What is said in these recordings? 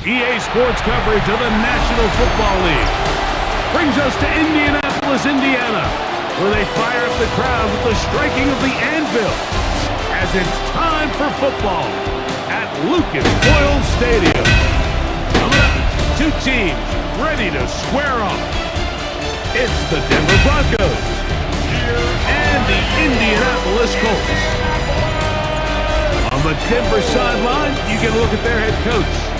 EA Sports coverage of the National Football League brings us to Indianapolis, Indiana, where they fire up the crowd with the striking of the anvil as it's time for football at Lucas Oil Stadium. Coming up, two teams ready to square off. It's the Denver Broncos and the Indianapolis Colts. On the Denver sideline, you get a look at their head coach.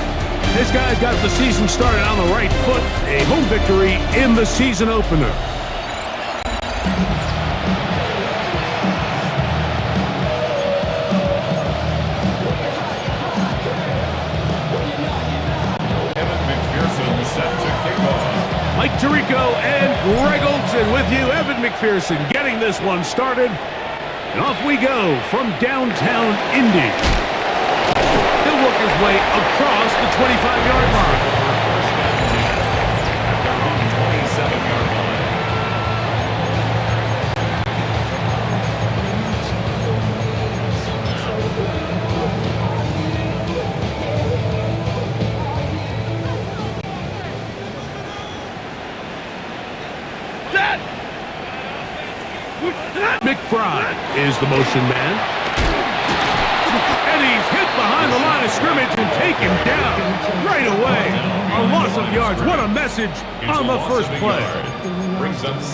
This guy's got the season started on the right foot. A home victory in the season opener. Evan McPherson set to kick off. Mike Tirico and Greg Olsen with you. Evan McPherson getting this one started. And off we go from downtown Indy. He'll work his way across the 25-yard line. At their own 27-yard line. McBride is the motion man. And he's hit behind the line of scrimmage and taken down right away. A loss of yards. What a message on the first play.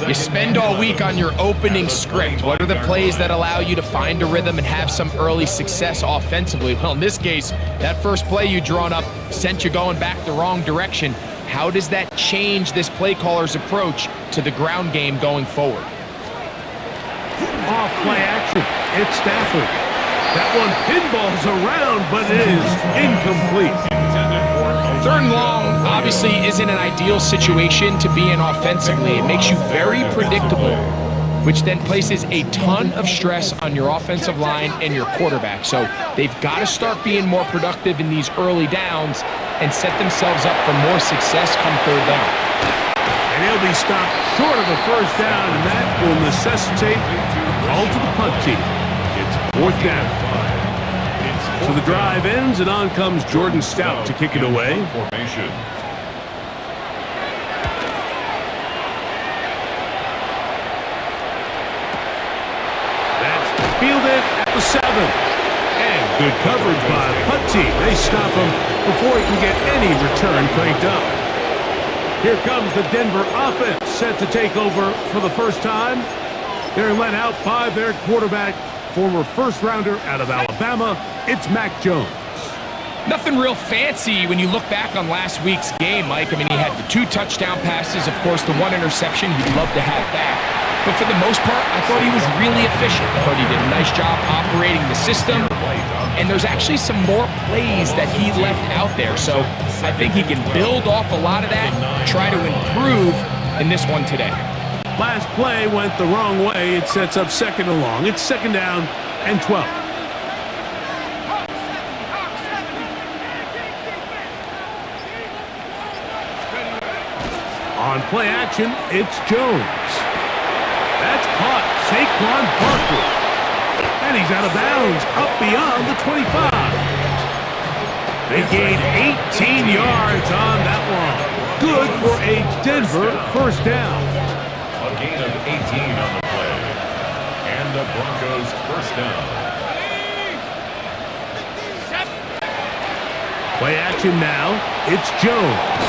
You spend all week on your opening script. What are the plays that allow you to find a rhythm and have some early success offensively? Well, in this case, that first play you drawn up sent you going back the wrong direction. How does that change this play caller's approach to the ground game going forward? Off play action. It's Stafford. That one pinballs around, but it is incomplete. Third and long obviously isn't an ideal situation to be in offensively. It makes you very predictable, which then places a ton of stress on your offensive line and your quarterback. So they've got to start being more productive in these early downs and set themselves up for more success come third down. And he'll be stopped short of a first down, and that will necessitate a call to the punt team. It's fourth down. So the drive ends, and on comes Jordan Stout to kick it away. Formation. That's fielded at the 7. And good coverage by the punt team. They stop him before he can get any return cranked up. Here comes the Denver offense, set to take over for the first time. They're led out by their quarterback, former first-rounder out of Alabama. It's Mac Jones. Nothing real fancy when you look back on last week's game, Mike. I mean, he had the 2 touchdown passes, of course, the 1 interception. He'd love to have back. But for the most part, I thought he was really efficient. I thought he did a nice job operating the system. And there's actually some more plays that he left out there. So I think he can build off a lot of that, try to improve in this one today. Last play went the wrong way. It sets up second and long. It's second down and 12. On play action, it's Jones. That's caught. Saquon Barkley. And he's out of bounds, up beyond the 25. They gained 18 yards on that one. Good for a Denver first down. A gain of 18 on the play. And the Broncos first down. Play action now. It's Jones.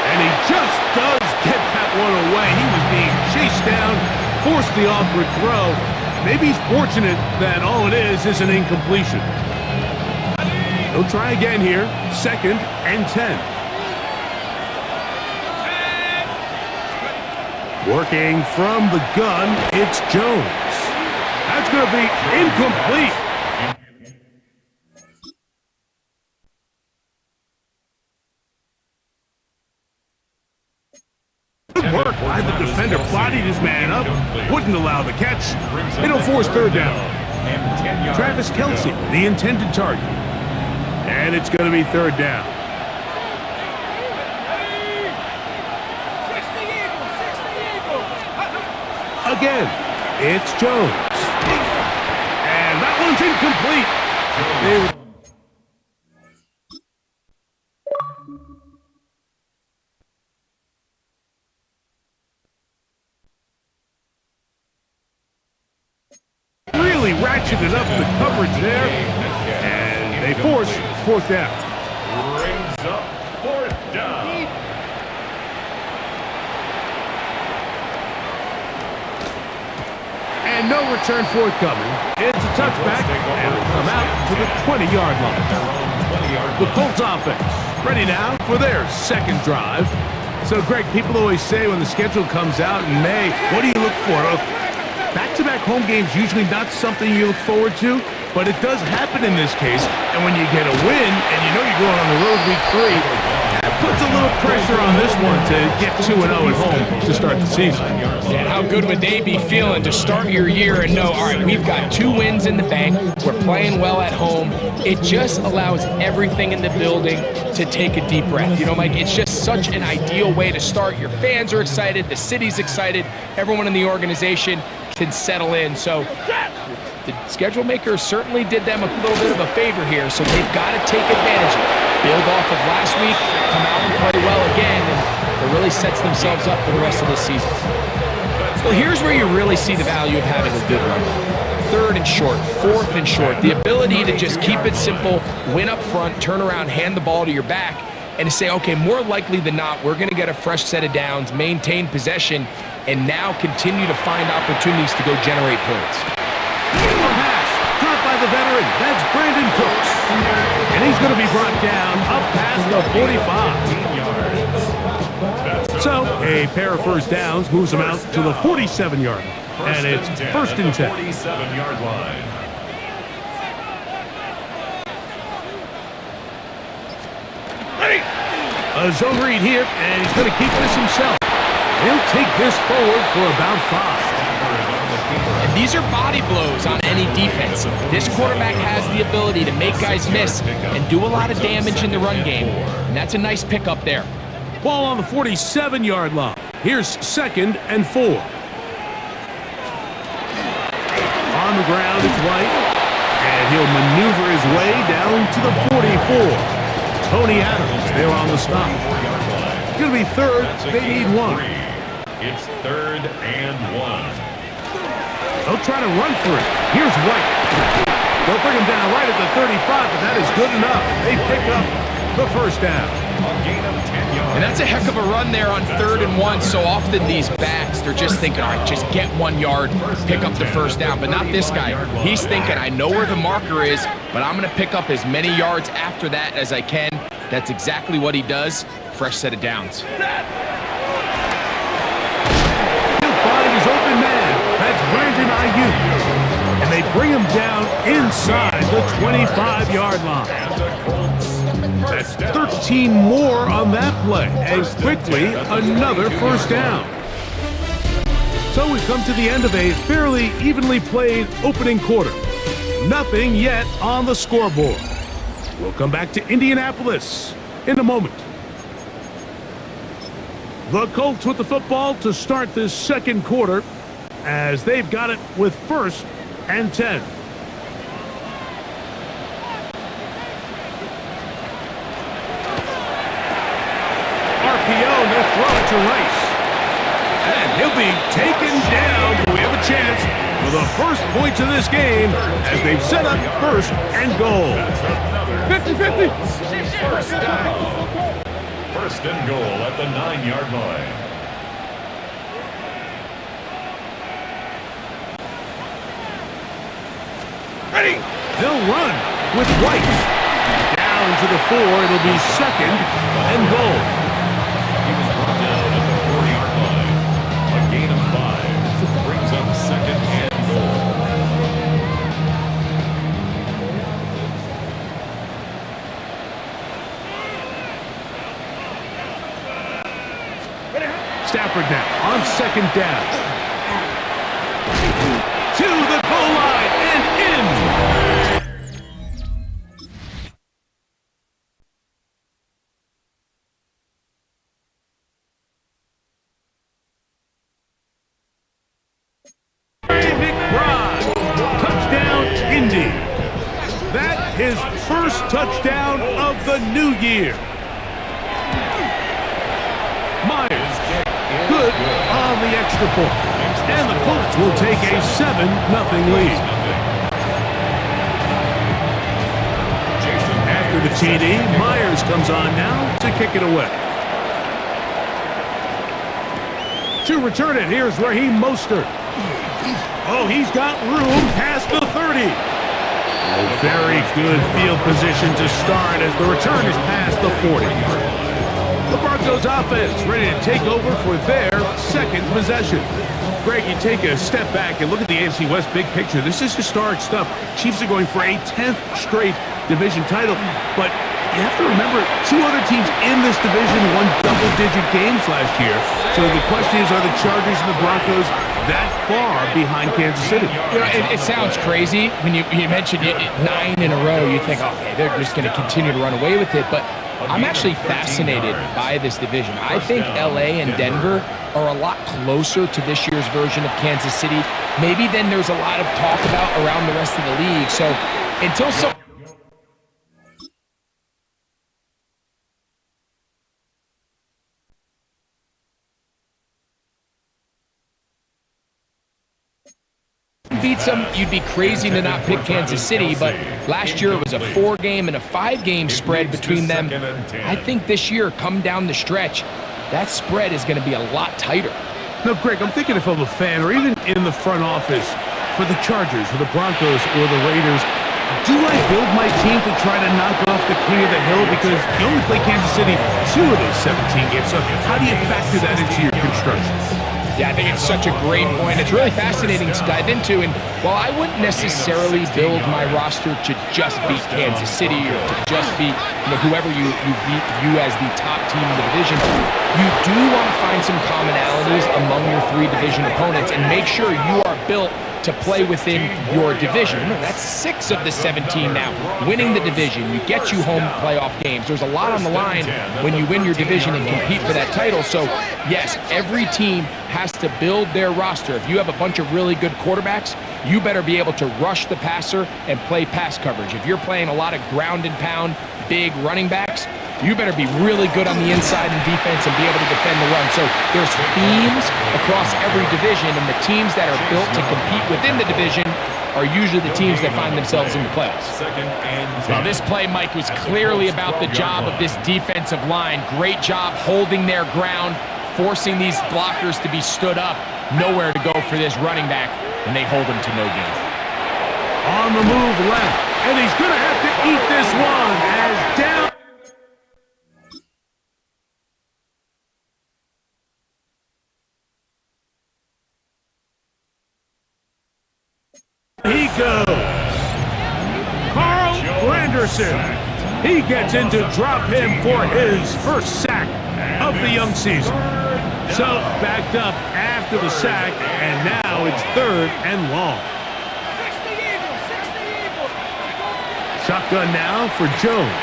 And he just does get that one away. He was being chased down, forced the awkward throw. Maybe he's fortunate that all it is an incompletion. He'll try again here. Second and 10. Working from the gun, it's Jones. That's going to be incomplete. Good work by the defender. Bodied his man up. Wouldn't allow the catch. It'll force third down. Travis Kelce, the intended target. And it's going to be third down. Again, it's Jones. And that one's incomplete. Really ratcheted up the coverage there. And they force fourth down. Brings up fourth down. And no return forthcoming. It's a touchback, and it'll come out to the 20-yard line. The Colts offense ready now for their second drive. So, Greg, people always say when the schedule comes out in May, what do you look for? Back-to-back home games usually not something you look forward to, but it does happen in this case. And when you get a win, and you know you're going on the road week 3, that puts a little pressure on this one to get 2-0 at home to start the season. And how good would they be feeling to start your year and know, all right, we've got 2 wins in the bank, we're playing well at home. It just allows everything in the building to take a deep breath. You know, Mike, it's just such an ideal way to start. Your fans are excited, the city's excited, everyone in the organization can settle in. So the schedule makers certainly did them a little bit of a favor here, so they've got to take advantage of it. Build off of last week, come out and play well again, and it really sets themselves up for the rest of this season. Well, here's where you really see the value of having a good run. Third and short, fourth and short, the ability to just keep it simple, win up front, turn around, hand the ball to your back, and to say, okay, more likely than not, we're going to get a fresh set of downs, maintain possession, and now continue to find opportunities to go generate points. A pass, caught by the veteran. That's Brandon Cooks. And he's going to be brought down up past the 45. So a pair of first downs moves them out to the 47-yard line. And it's first and 10. 47-yard line. A zone read here, and he's going to keep this himself. He'll take this forward for about 5. And these are body blows on any defense. This quarterback has the ability to make guys miss and do a lot of damage in the run game. And that's a nice pickup there. Ball on the 47-yard line. Here's second and 4. On the ground, it's White. And he'll maneuver his way down to the 44. Tony Adams there on the stop. It's going to be third. They need 1. It's third and 1. They'll try to run for it. Here's White. They'll bring him down right at the 35, but that is good enough. They pick up the first down. A gain of 10 yards. And that's a heck of a run there on third and 1. So often these backs, they're just thinking, all right, just get 1 yard, pick up the first down. But not this guy. He's thinking, I know where the marker is, but I'm going to pick up as many yards after that as I can. That's exactly what he does. Fresh set of downs. He'll find his open man. That's Brandon Ayuk. And they bring him down inside the 25-yard line. That's 13 more on that play. And quickly, another first down. So we've come to the end of a fairly evenly played opening quarter. Nothing yet on the scoreboard. We'll come back to Indianapolis in a moment. The Colts with the football to start this second quarter as they've got it with first and 10. RPO, and they throw it to Rice. And he'll be taken down. We have a chance for the first points of this game as they've set up first and goal. 50-50. First down. First and goal at the 9-yard line. Ready. They'll run with White. Down to the 4. It'll be second and goal. He was brought down at the 4-yard line. A gain of 5 brings up second and goal. Stafford now on second down. To the goal line and in. McBride. Touchdown, Indy. That his first touchdown of the new year. Myers. Good on the extra point. And the Colts will take a 7-0 lead. After the TD, Myers comes on now to kick it away. To return it, here's Raheem Mostert. Oh, he's got room past the 30. Oh, very good field position to start as the return is past the 40. The Broncos offense ready to take over for their second possession. Greg, you take a step back and look at the AFC West big picture. This is historic stuff. Chiefs are going for a 10th straight division title. But you have to remember, 2 other teams in this division won double-digit games last year. So the question is, are the Chargers and the Broncos that far behind Kansas City? You know, it sounds crazy. When you mentioned 9 in a row, you think, okay, they're just going to continue to run away with it. But I'm actually fascinated by this division. I think LA and Denver are a lot closer to this year's version of Kansas City, maybe than there's a lot of talk about around the rest of the league. So until some beats them, you'd be crazy to not pick Kansas City, but last year it was a 4-game and a 5-game spread between them. I think this year, come down the stretch, that spread is going to be a lot tighter. No, Greg, I'm thinking if I'm a fan or even in the front office for the Chargers or the Broncos or the Raiders, Do I build my team to try to knock off the king of the hill? Because you only play Kansas City 2 of those 17 games. So how do you factor that into your construction? Yeah, I think it's such a great point. It's really fascinating to dive into. And while I wouldn't necessarily build my roster to just beat Kansas City or to just beat whoever you view as the top team in the division, you do want to find some commonalities among your 3 division opponents and make sure you are built to play within your division. Remember, that's 6 of the 17 now. Winning the division, you get you home playoff games. There's a lot on the line when you win your division and compete for that title. So, yes, every team has to build their roster. If you have a bunch of really good quarterbacks, you better be able to rush the passer and play pass coverage. If you're playing a lot of ground and pound, big running backs, you better be really good on the inside in defense and be able to defend the run. So there's themes across every division, and the teams that are built to compete within the division are usually the teams that find themselves in the playoffs. Well, this play, Mike, was clearly about the job of this defensive line. Great job holding their ground, forcing these blockers to be stood up. Nowhere to go for this running back, and they hold him to no gain. On the move left, and he's going to have to eat this one as down. He goes. Carl Granderson. He gets in to drop him for his first sack of the young season. So backed up after the sack, and now it's 3rd and long. Shotgun now for Jones.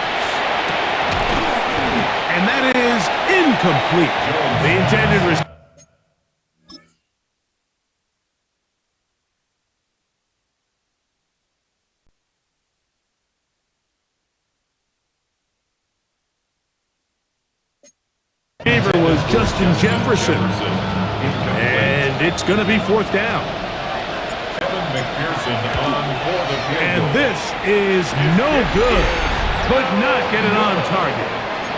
And that is incomplete. The intended receiver. Was Justin Jefferson. And it's going to be 4th down. And this is no good. Could not get it on target.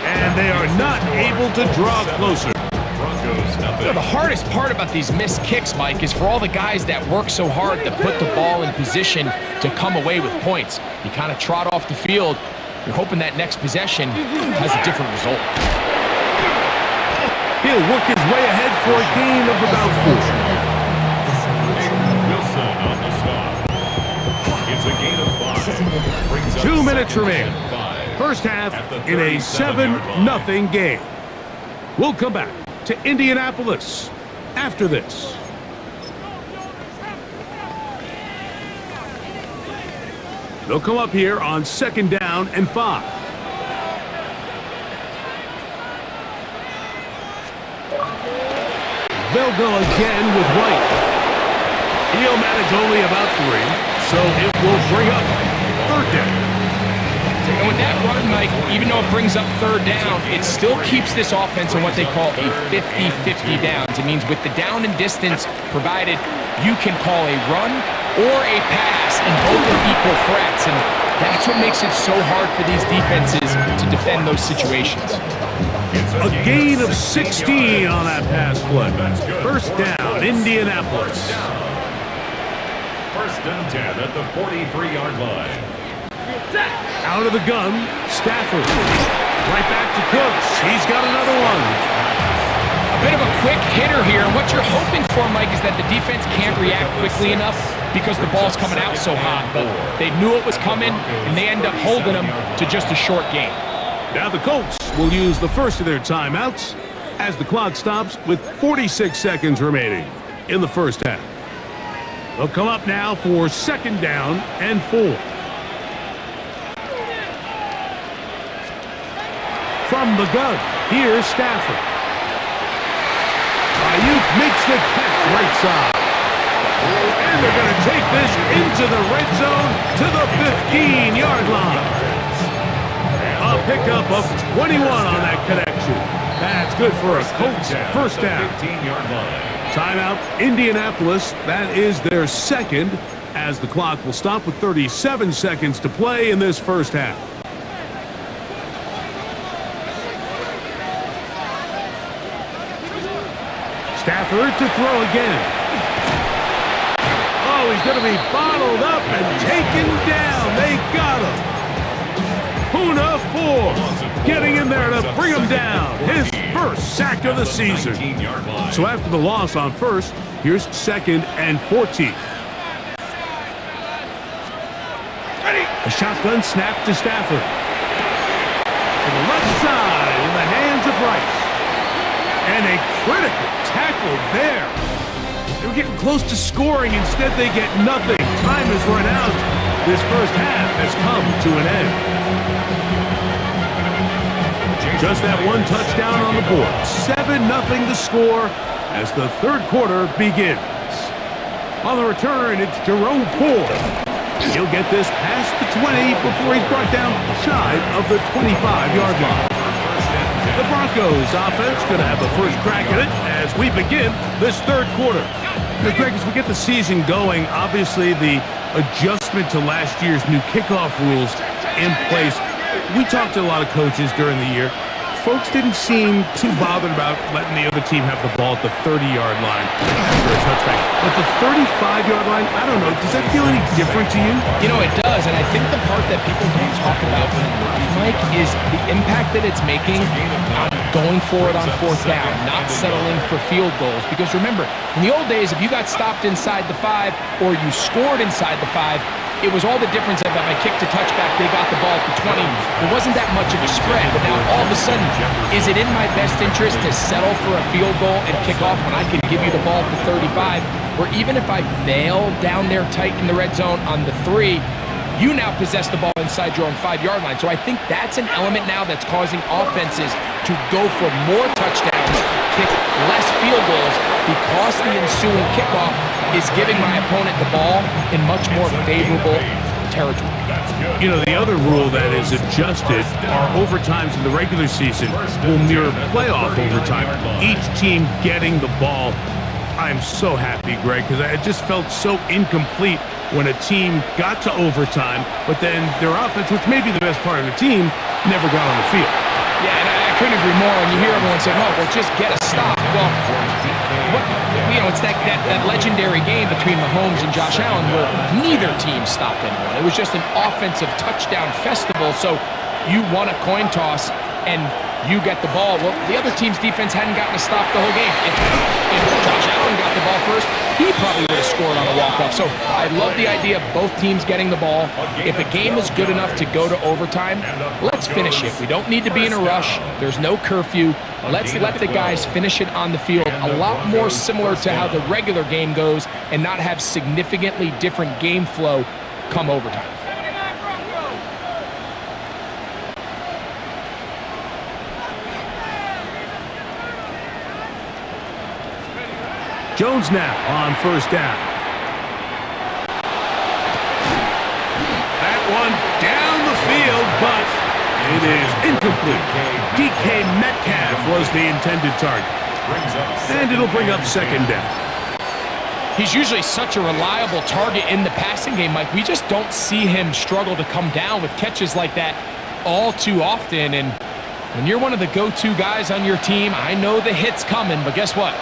And they are not able to draw closer. The hardest part about these missed kicks, Mike, is for all the guys that work so hard to put the ball in position to come away with points. You kind of trot off the field. You're hoping that next possession has a different result. He'll work his way ahead for a gain of about 4. Wilson on the stop. It's a gain of 5. 2 minutes remaining. First half in a 7-0 game. We'll come back to Indianapolis after this. They'll come up here on 2nd down and 5. They'll go again with White. He'll manage only about 3, so it will bring up 3rd down. And with that run, Mike, even though it brings up 3rd down, it still keeps this offense on what they call a 50-50 downs. It means with the down and distance provided, you can call a run or a pass, and both are equal threats. And that's what makes it so hard for these defenses to defend those situations. A gain of 16 on that pass play. 1st down, Indianapolis. 1st and 10 at the 43-yard line. Out of the gun, Stafford. Right back to Cooks. He's got another one. A bit of a quick hitter here. And what you're hoping for, Mike, is that the defense can't react quickly enough because the ball's coming out so hot. But they knew it was coming, and they end up holding them to just a short gain. Now the Colts will use the first of their timeouts as the clock stops with 46 seconds remaining in the first half. They'll come up now for 2nd down and 4. From the gun, here's Stafford. Ayuk makes the catch right side. And they're going to take this into the red zone to the 15-yard line. A pickup of 21 on that connection. That's good for a Colts 1st down. 15-yard line. Timeout, Indianapolis. That is their 2nd, as the clock will stop with 37 seconds to play in this first half. Stafford to throw again. Oh, he's going to be bottled up and taken down. They got him. Puna Ford getting in there to bring him down. His first sack of the season. 19-yard line. So after the loss on first, here's 2nd and 14. A shotgun snap to Stafford. To the left side in the hands of Rice. And a critical tackle there. They were getting close to scoring. Instead, they get nothing. Time has run out. This first half has come to an end. Just that one touchdown on the board. 7-0 the score as the third quarter begins. On the return, it's Jerome Ford. He'll get this past the 20 before he's brought down shy of the 25-yard line. The Broncos offense going to have the first crack at it as we begin this third quarter. Now, Greg, as we get the season going, obviously the adjustment to last year's new kickoff rules in place. We talked to a lot of coaches during the year. Folks didn't seem too bothered about letting the other team have the ball at the 30-yard line after a touchback. But the 35-yard line, I don't know, does that feel any different to you? You know, it does, and I think the part that people don't talk about enough, Mike, is the impact that it's making on going for it on fourth down, not settling for field goals. Because remember, in the old days, if you got stopped inside the 5 or you scored inside the 5, it was all the difference that I kicked a touchback, they got the ball at the 20. It wasn't that much of a spread, but now all of a sudden, is it in my best interest to settle for a field goal and kick off when I can give you the ball at the 35? Or even if I fail down there tight in the red zone on the 3, you now possess the ball inside your own 5-yard line. So I think that's an element now that's causing offenses to go for more touchdowns, kick less field goals, because the ensuing kickoff is giving my opponent the ball in much more favorable territory. You know, the other rule that is adjusted are overtimes in the regular season will mirror playoff overtime, each team getting the ball. I'm so happy, Greg, because it just felt so incomplete when a team got to overtime, but then their offense, which may be the best part of the team, never got on the field. Yeah, and I couldn't agree more. And you hear everyone saying, oh, well, just get a stop. Well, it's that legendary game between Mahomes and Josh Allen where neither team stopped anyone. It was just an offensive touchdown festival. So you won a coin toss and you get the ball. Well, the other team's defense hadn't gotten a stop the whole game. If Josh Allen got the ball first, he probably would have scored on a walk-off. So I love the idea of both teams getting the ball. If a game is good enough to go to overtime, let's finish it. We don't need to be in a rush. There's no curfew. Let's let the guys finish it on the field. A lot more similar to how the regular game goes and not have significantly different game flow come overtime. Jones now on first down. That one down the field, but it is incomplete. DK Metcalf was the intended target. And it'll bring up second down. He's usually such a reliable target in the passing game, Mike. We just don't see him struggle to come down with catches like that all too often. And when you're one of the go-to guys on your team, I know the hit's coming, but guess what?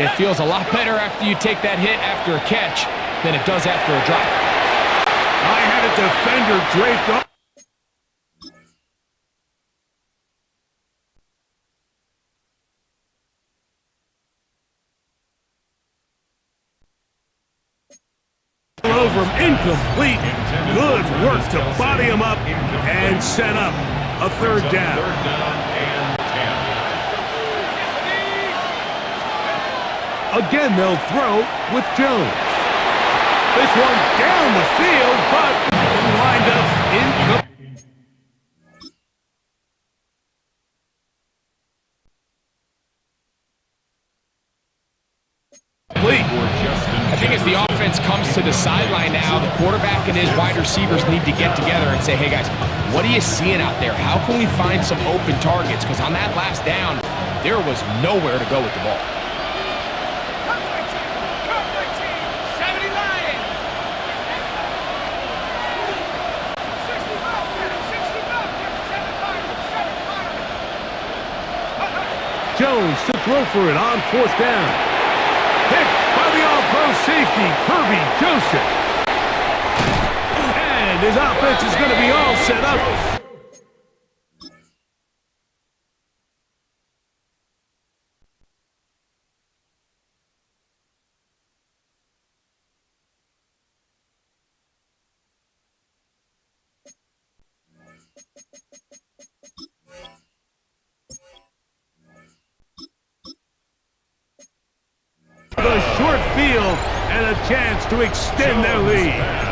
It feels a lot better after you take that hit after a catch than it does after a drop. I had a defender draped up. Over him, incomplete. Good work to body him up and set up a third down. Again, they'll throw with Jones. This one down the field, but lined up incomplete. I think as the offense comes to the sideline now, the quarterback and his wide receivers need to get together and say, hey guys, what are you seeing out there? How can we find some open targets? Because on that last down, there was nowhere to go with the ball. Jones to throw for it on fourth down. Picked by the All-Pro safety, Kirby Joseph. And And his offense is going to be all set up. The short field and a chance to extend their lead.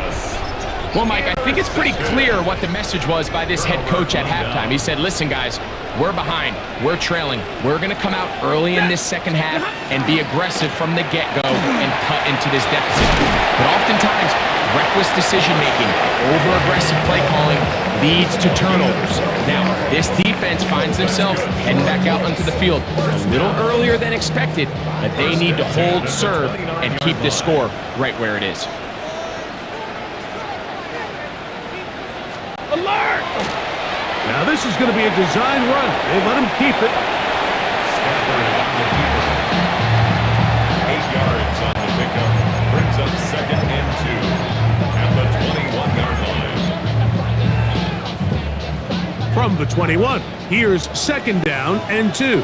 Well, Mike, I think it's pretty clear what the message was by this head coach at halftime. He said, listen, guys, we're behind. We're trailing. We're going to come out early in this second half and be aggressive from the get-go and cut into this deficit. But oftentimes, reckless decision-making, over-aggressive play calling leads to turnovers. Now, this defense finds themselves heading back out onto the field a little earlier than expected, but they need to hold serve and keep this score right where it is. Alert! Now this is going to be a design run. They let him keep it. Stafford on the keeper. 8 yards on the pickup. Brings up second and 2 at the 21-yard line. From the 21, here's second down and 2.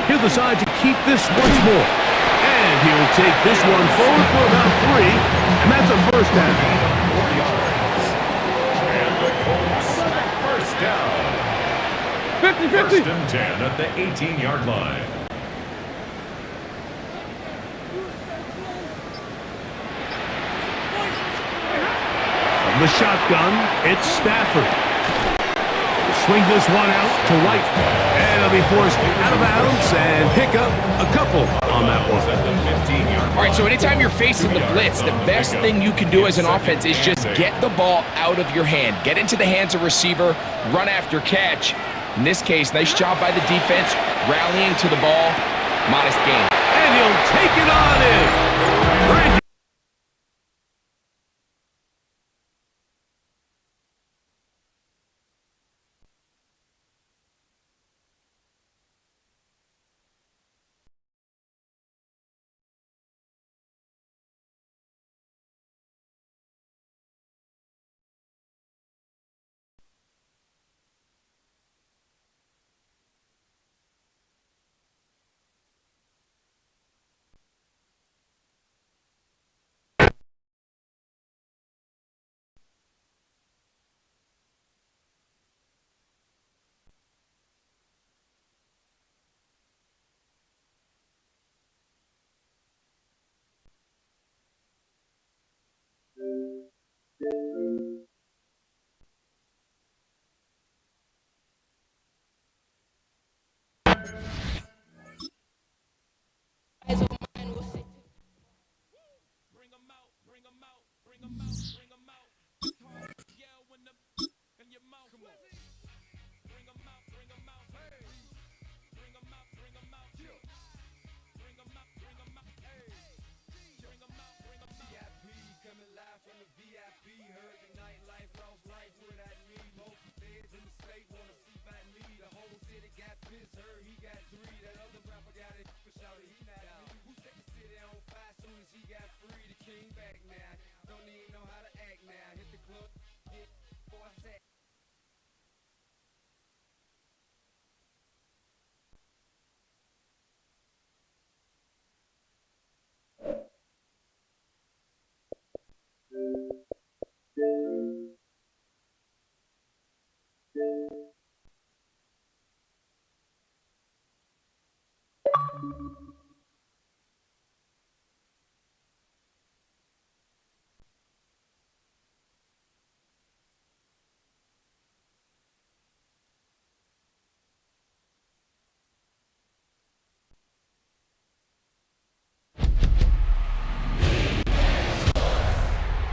He'll decide to keep this once more. And he'll take this one forward for about 3, and that's a first down. 4 yards. And the Colts first down. 50-50. First and 10 at the 18-yard line. From the shotgun, it's Stafford. Swing this one out to White. And he'll be forced out of bounds and pick up a couple on that one. At the 15-yard line. All right, so anytime you're facing the blitz, the best thing you can do as an offense is just get the ball out of your hand. Get into the hands of receiver, run after catch. In this case, nice job by the defense, rallying to the ball. Modest gain. And he'll take it on in. Brandon.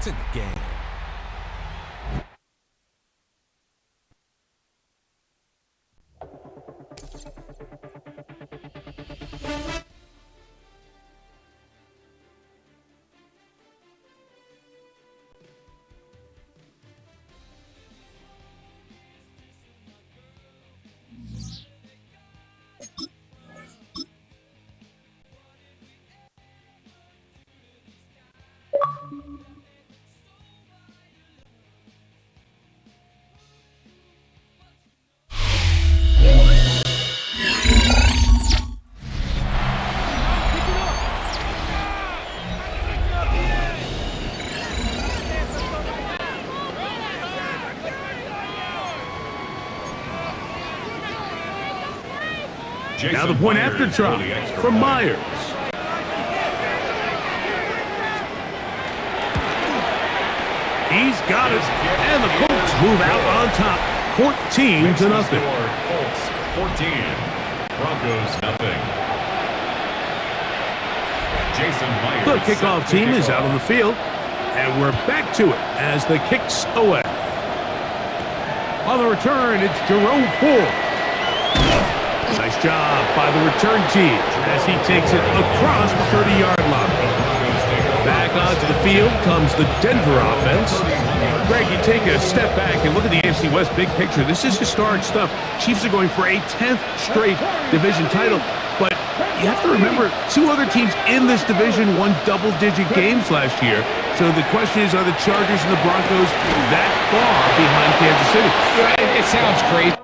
In the game. Now the point after try from Myers. He's got it, and the Colts move out on top, 14-0. Colts 14, Broncos nothing. Jason Myers. The kickoff team is out on the field, and we're back to it as the kick's away. On the return, it's Jerome Ford. Nice job by the return team as he takes it across the 30-yard line. Back onto the field comes the Denver offense. Greg, you take a step back and look at the AFC West big picture. This is historic stuff. Chiefs are going for a 10th straight division title, but you have to remember, two other teams in this division won double-digit games last year. So the question is, are the Chargers and the Broncos that far behind Kansas City? It sounds crazy.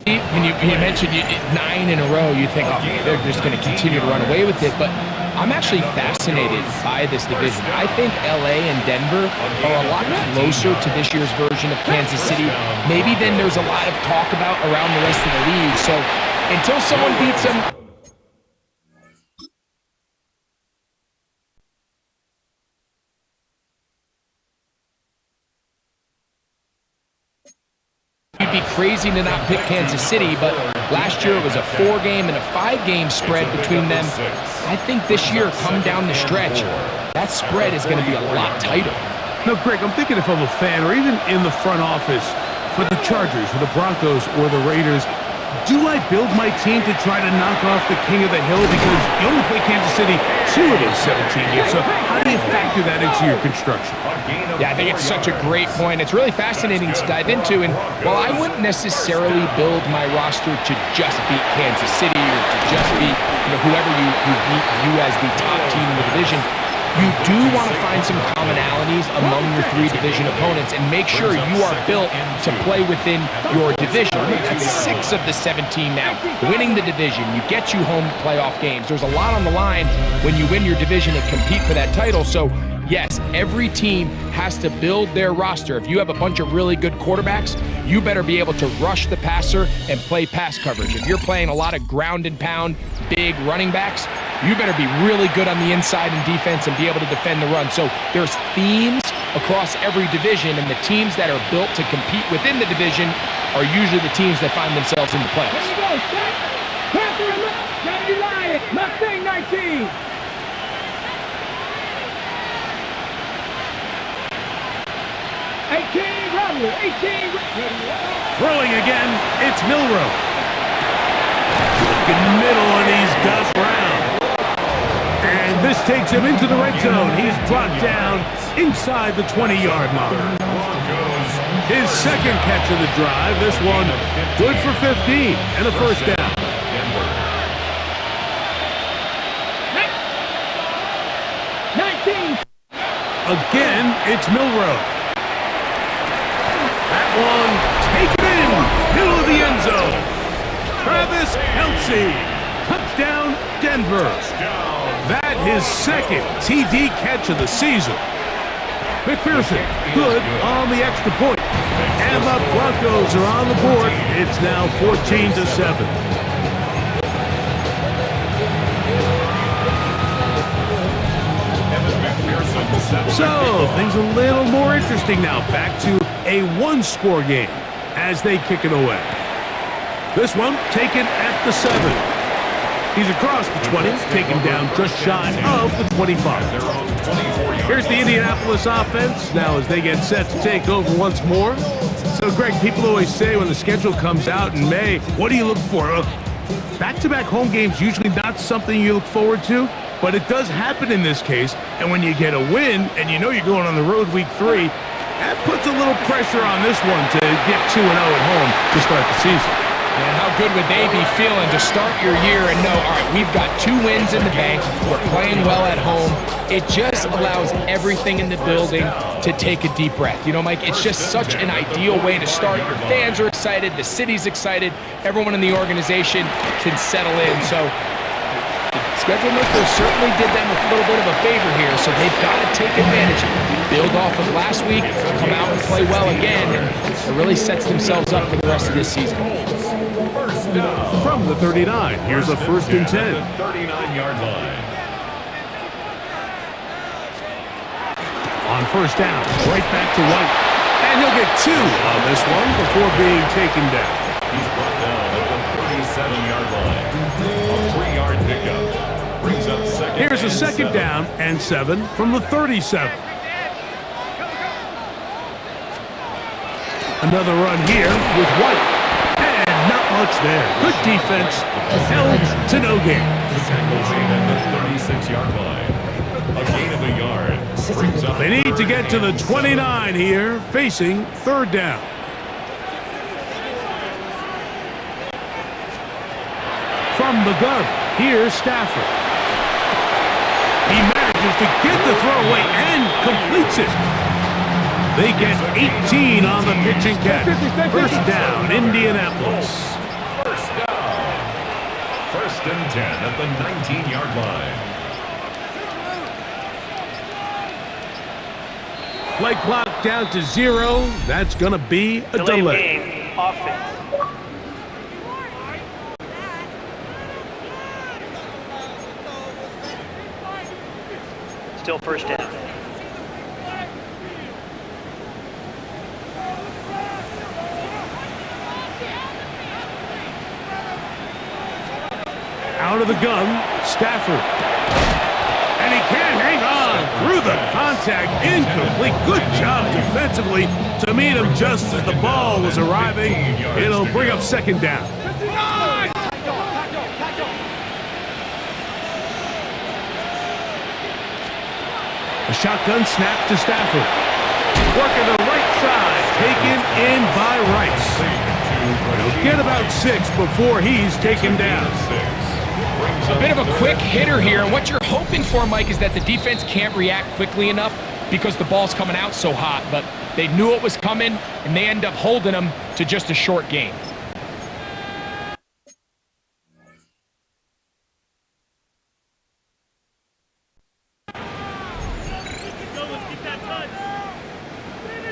When you mentioned 9 in a row, you think, oh, they're just going to continue to run away with it. But I'm actually fascinated by this division. I think LA and Denver are a lot closer to this year's version of Kansas City, maybe than there's a lot of talk about around the rest of the league. So until someone beats them, you'd be crazy to not pick Kansas City, but last year it was a 4-game and a 5-game spread between them. I think this year, come down the stretch, that spread is going to be a lot tighter. No, Greg, I'm thinking if I'm a fan or even in the front office for the Chargers or the Broncos or the Raiders, do I build my team to try to knock off the king of the hill? Because you only play Kansas City 2 of those 17 years. So how do you factor that into your construction? Yeah, I think it's such a great point. It's really fascinating to dive into. And while I wouldn't necessarily build my roster to just beat Kansas City or to just beat whoever you view as the top team in the division, you do want to find some commonalities among your 3 division opponents and make sure you are built to play within your division. That's 6 of the 17 now. Winning the division, you get you home playoff games. There's a lot on the line when you win your division and compete for that title. So yes, every team has to build their roster. If you have a bunch of really good quarterbacks, you better be able to rush the passer and play pass coverage. If you're playing a lot of ground and pound, big running backs, you better be really good on the inside in defense and be able to defend the run. So there's themes across every division, and the teams that are built to compete within the division are usually the teams that find themselves in the playoffs. There you go, Stack. Panther and left. Johnny Lion. Mustang 19. Throwing again, it's Milroe. In the middle, and he's got Brown. And this takes him into the red zone. He's brought down inside the 20-yard line. His second catch of the drive. This one good for 15 and a first down. Again, it's Milroe. That one taken in, middle of the end zone. Travis Kelce, touchdown Denver. That his second TD catch of the season. McPherson, good on the extra point. And the Broncos are on the board. It's now 14-7. So, things a little more interesting now. Back to a one-score game as they kick it away. This one taken at the 7. He's across the 20, taken down just shy of the 25. Here's the Indianapolis offense now as they get set to take over once more. So, Greg, people always say when the schedule comes out in May, what do you look for? Back-to-back home games usually not something you look forward to, but it does happen in this case. And when you get a win and you know you're going on the road week 3, that puts a little pressure on this one to get 2-0 at home to start the season. And how good would they be feeling to start your year and know, all right, we've got 2 wins in the bank, we're playing well at home. It just allows everything in the building to take a deep breath. You know, Mike, it's just such an ideal way to start. Your fans are excited, the city's excited, everyone in the organization can settle in. So the schedule makers certainly did them a little bit of a favor here, so they've got to take advantage of it. build off of last week, come out and play well again, and it really sets themselves up for the rest of this season. From the 39, here's a 1st and 10. 39-yard line. On 1st down, right back to White. And he'll get 2 on this one before being taken down. He's brought down at the 37-yard line. A 3-yard pickup. Brings up second. Here's a and 2nd 7. down and 7 from the 37. Another run here with White. And not much there. Good defense. Held to no gain. The tackle's in at the 36-yard line. A gain of a yard. Brings up They need to 3rd get to the and 29 here, facing 3rd down. From the gun, here's Stafford. He manages to get the throw away and completes it. They get 18 on the pitch and catch. 1st down, Indianapolis. 1st down. 1st and 10 at the 19-yard line. Play clock down to 0. That's going to be a delay. Game, offense. Still 1st down. Out of the gun, Stafford. And he can't hang on through the contact. Incomplete. Good job defensively to meet him just as the ball was arriving. It'll bring up 2nd down. A shotgun snap to Stafford. Working the right side. Taken in by Rice. He'll get about 6 before he's taken down. A bit of a quick hitter here, and what you're hoping for, Mike, is that the defense can't react quickly enough because the ball's coming out so hot, but they knew it was coming, and they end up holding them to just a short gain.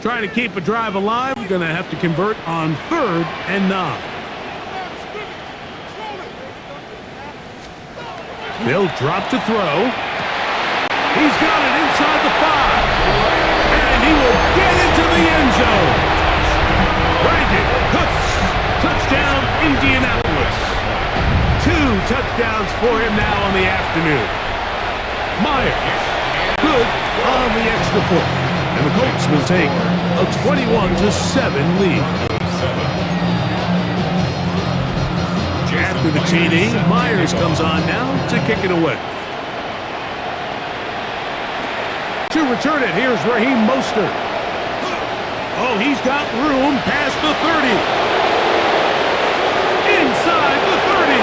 Trying to keep a drive alive, we're going to have to convert on 3rd and 9. They'll drop to throw. He's got it inside the 5. And he will get into the end zone. Brandon Cooks. Touchdown, Indianapolis. 2 touchdowns for him now on the afternoon. Myers. Good on the extra point. And the Colts will take a 21-7 lead. After the TD, Myers comes on now to kick it away. To return it, here's Raheem Mostert. Oh, he's got room past the 30. Inside the 30.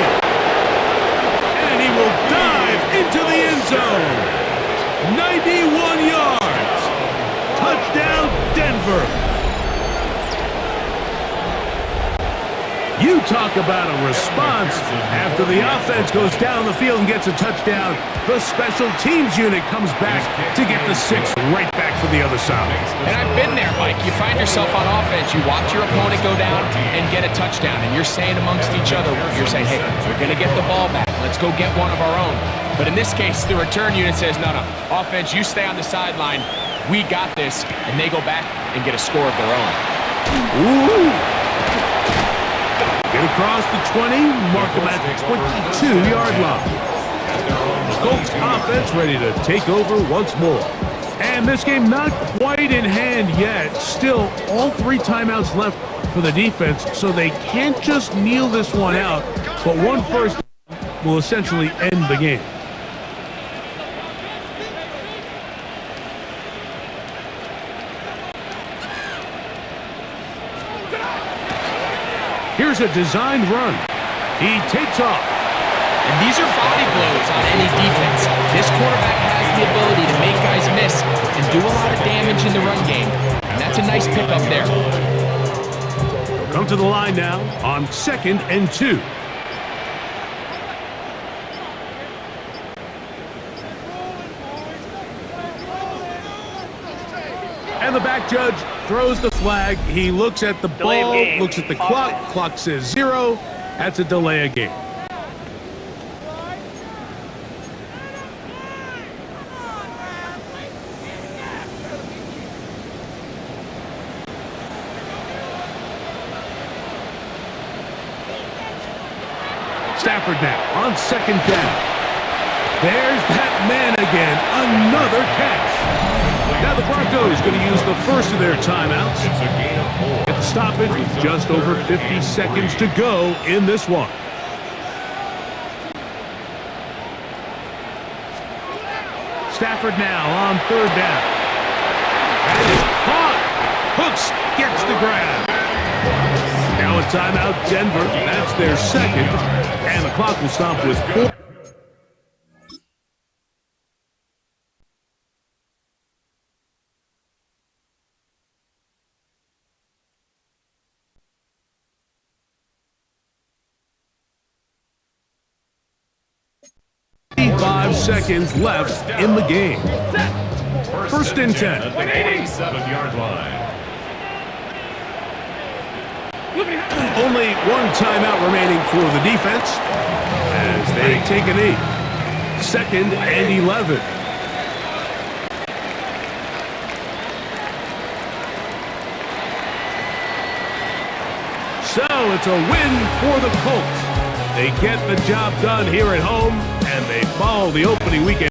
And he will dive into the end zone. 91 yards. Touchdown, Denver. You talk about a response. After the offense goes down the field and gets a touchdown, the special teams unit comes back to get the 6 right back for the other side. And I've been there, Mike. You find yourself on offense, you watch your opponent go down and get a touchdown, and you're saying amongst each other, you're saying, hey, we're going to get the ball back. Let's go get one of our own. But in this case, the return unit says, no, offense, you stay on the sideline. We got this. And they go back and get a score of their own. Ooh. Get across the 20, mark them at the 22-yard line. Colts offense ready to take over once more. And this game not quite in hand yet. Still, all 3 timeouts left for the defense, so they can't just kneel this one out. But one first will essentially end the game. Here's a designed run. He takes off. And these are body blows on any defense. This quarterback has the ability to make guys miss and do a lot of damage in the run game. And that's a nice pickup there. They'll come to the line now on 2nd and 2. judge throws the flag. He looks at the ball, looks at the clock. Clock says 0. That's a delay of game. Stafford now on second down. There's that man again. Another catch. Now the Broncos going to use the first of their timeouts. It's a gain of 4. At the stoppage with just over 50 seconds to go in this one. Stafford now on third down. And it's caught. Hooks gets the grab. Now a timeout, Denver. That's their second. And the clock will stop with 4. Seconds left in the game. First and 10. At the 87-yard line. Only one timeout remaining for the defense as they take a knee. Second and 11. So it's a win for the Colts. They get the job done here at home, and they follow the opening weekend.